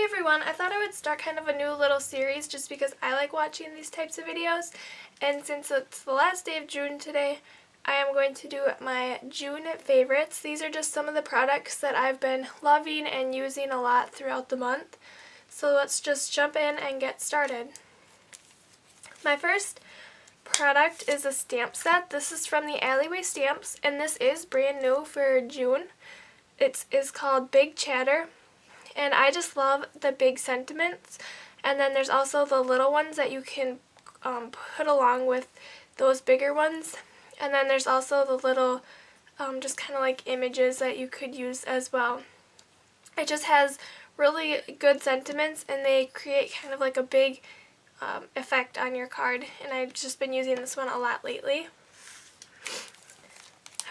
Hey everyone, I thought I would start kind of a new little series just because I like watching these types of videos, and since it's the last day of June today, I am going to do my June favorites. These are just some of the products that I've been loving and using a lot throughout the month. So let's just jump in and get started. My first product is a stamp set. This is from the Alleyway Stamps, and this is brand new for June. It is called Big Chatter. And I just love the big sentiments, and then there's also the little ones that you can put along with those bigger ones, and then there's also the little just kind of like images that you could use as well. It just has really good sentiments, and they create kind of like a big effect on your card, and I've just been using this one a lot lately.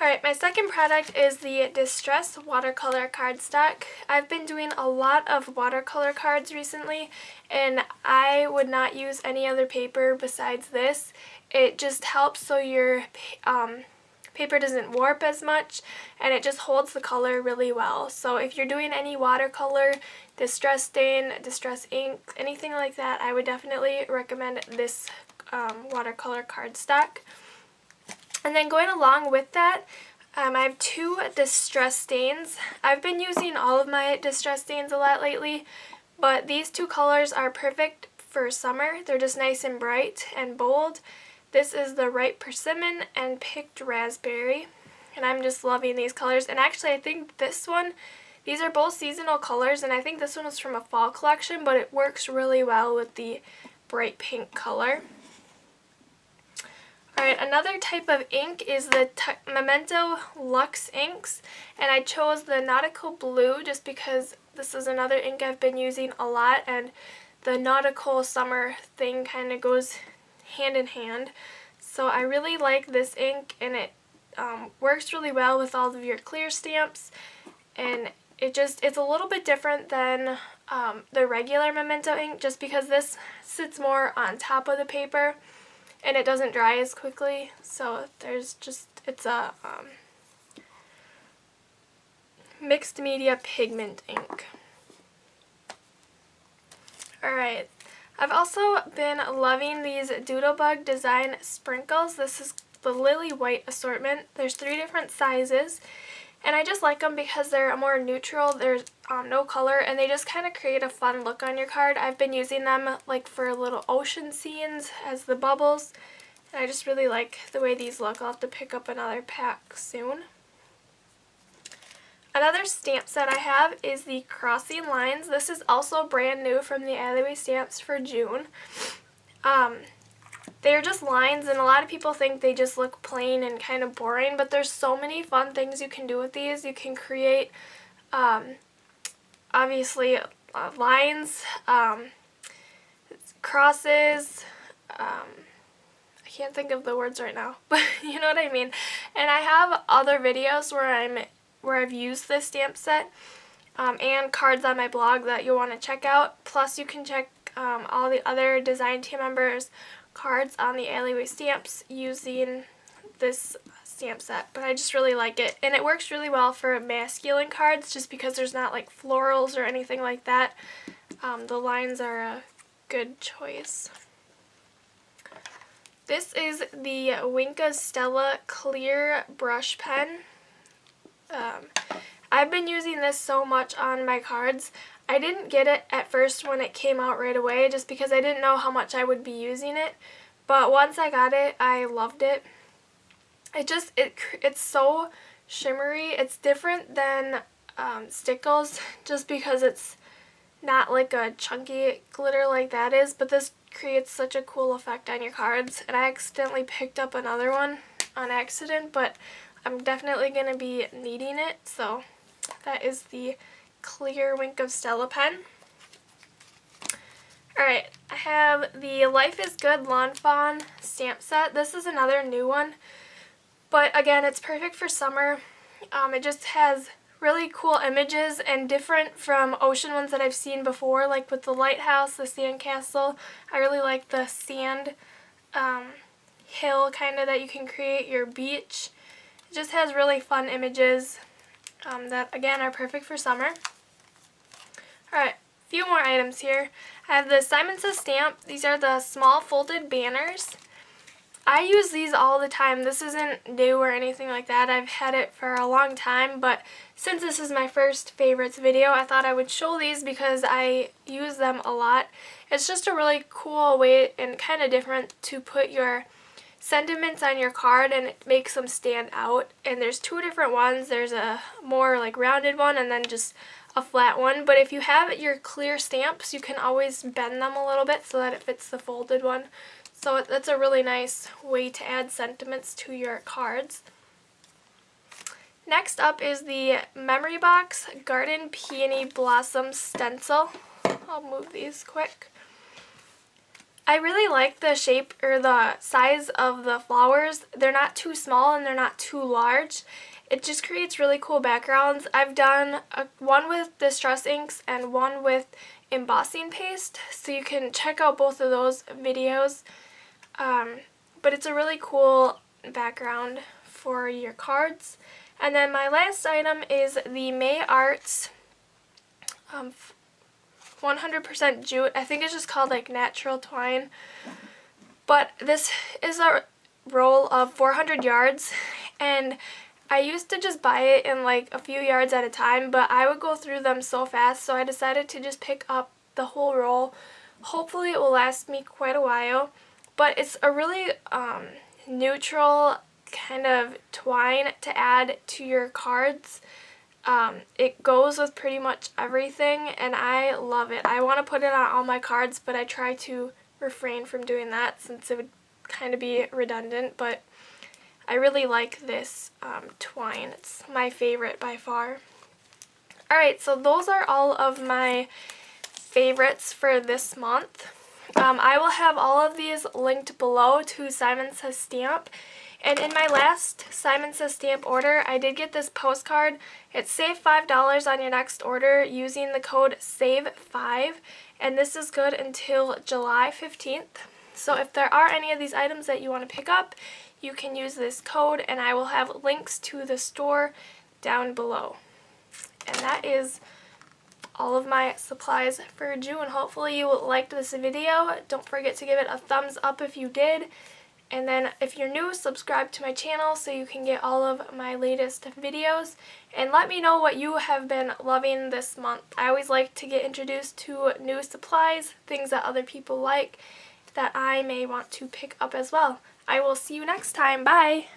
Alright, my second product is the Distress Watercolor Cardstock. I've been doing a lot of watercolor cards recently, and I would not use any other paper besides this. It just helps so your paper doesn't warp as much, and it just holds the color really well. So if you're doing any watercolor, distress stain, distress ink, anything like that, I would definitely recommend this watercolor cardstock. And then going along with that, I have two distress stains. I've been using all of my distress stains a lot lately, but these two colors are perfect for summer. They're just nice and bright and bold. This is the Ripe Persimmon and Picked Raspberry, and I'm just loving these colors. And actually I think this one, these are both seasonal colors, and I think this one was from a fall collection, but it works really well with the bright pink color. Alright, another type of ink is the Memento Luxe inks, and I chose the Nautical Blue just because this is another ink I've been using a lot, and the nautical summer thing kind of goes hand in hand. So I really like this ink, and it works really well with all of your clear stamps, and it's a little bit different than the regular Memento ink just because this sits more on top of the paper and it doesn't dry as quickly. So it's a mixed media pigment ink. Alright, I've also been loving these Doodlebug Design sprinkles. This is the Lily White assortment. There's 3 different sizes, and I just like them because they're more neutral. There's no color, and they just kind of create a fun look on your card. I've been using them like for little ocean scenes as the bubbles, and I just really like the way these look. I'll have to pick up another pack soon. Another stamp set I have is the Crossing Lines. This is also brand new from the Alleyway Stamps for June. They're just lines, and a lot of people think they just look plain and kind of boring, but there's so many fun things you can do with these. You can create obviously lines, crosses, I can't think of the words right now, but you know what I mean. And I have other videos where I've used this stamp set and cards on my blog that you'll want to check out. Plus you can check all the other design team members' cards on the Alleyway Stamps using this stamp set, but I just really like it, and it works really well for masculine cards just because there's not like florals or anything like that. The lines are a good choice. This is the Winka Stella clear brush pen. I've been using this so much on my cards. I didn't get it at first when it came out right away just because I didn't know how much I would be using it, but once I got it, I loved it. It's so shimmery. It's different than Stickles just because it's not like a chunky glitter like that is, but this creates such a cool effect on your cards. And I accidentally picked up another one on accident, but I'm definitely going to be needing it. So that is the clear Wink of Stella pen. Alright, I have the Life is Good Lawn Fawn stamp set. This is another new one, but again, it's perfect for summer. It just has really cool images and different from ocean ones that I've seen before, like with the lighthouse, the sandcastle. I really like the sand hill kind of that you can create your beach. It just has really fun images that again are perfect for summer. Alright, few more items here. I have the Simon Says stamp. These are the small folded banners. I use these all the time. This isn't new or anything like that. I've had it for a long time, but since this is my first favorites video, I thought I would show these because I use them a lot. It's just a really cool way and kind of different to put your sentiments on your card, and it makes them stand out. And there's two different ones. There's a more like rounded one and then just a flat one. But if you have your clear stamps, you can always bend them a little bit so that it fits the folded one. So that's a really nice way to add sentiments to your cards. Next up is the Memory Box Garden Peony Blossom Stencil. I'll move these quick. I really like the shape or the size of the flowers. They're not too small and they're not too large. It just creates really cool backgrounds. I've done one with distress inks and one with embossing paste, so you can check out both of those videos. But it's a really cool background for your cards. And then my last item is the Mae Arts 100% jute. I think it's just called like natural twine. But this is a roll of 400 yards, and I used to just buy it in like a few yards at a time, but I would go through them so fast, so I decided to just pick up the whole roll. Hopefully it will last me quite a while. But it's a really neutral kind of twine to add to your cards. It goes with pretty much everything, and I love it. I want to put it on all my cards, but I try to refrain from doing that since it would kind of be redundant. But I really like this twine. It's my favorite by far. Alright, so those are all of my favorites for this month. I will have all of these linked below to Simon Says Stamp. And in my last Simon Says Stamp order, I did get this postcard. It's save $5 on your next order using the code SAVE5. And this is good until July 15th. So if there are any of these items that you want to pick up, you can use this code, and I will have links to the store down below. And that is all of my supplies for June. Hopefully you liked this video. Don't forget to give it a thumbs up if you did. And then if you're new, subscribe to my channel so you can get all of my latest videos. And let me know what you have been loving this month. I always like to get introduced to new supplies, things that other people like that I may want to pick up as well. I will see you next time. Bye!